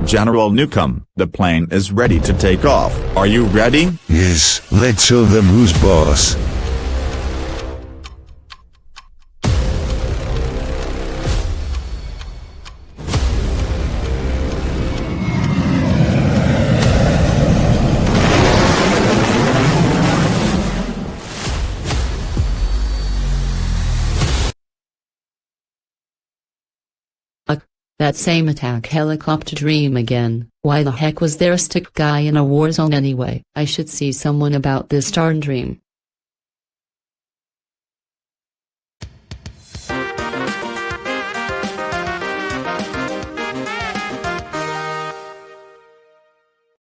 General Newcomb, the plane is ready to take off. Are you ready? Yes, let's show them who's boss. That same attack helicopter dream again. Why the heck was there a stick guy in a war zone anyway? I should see someone about this darn dream.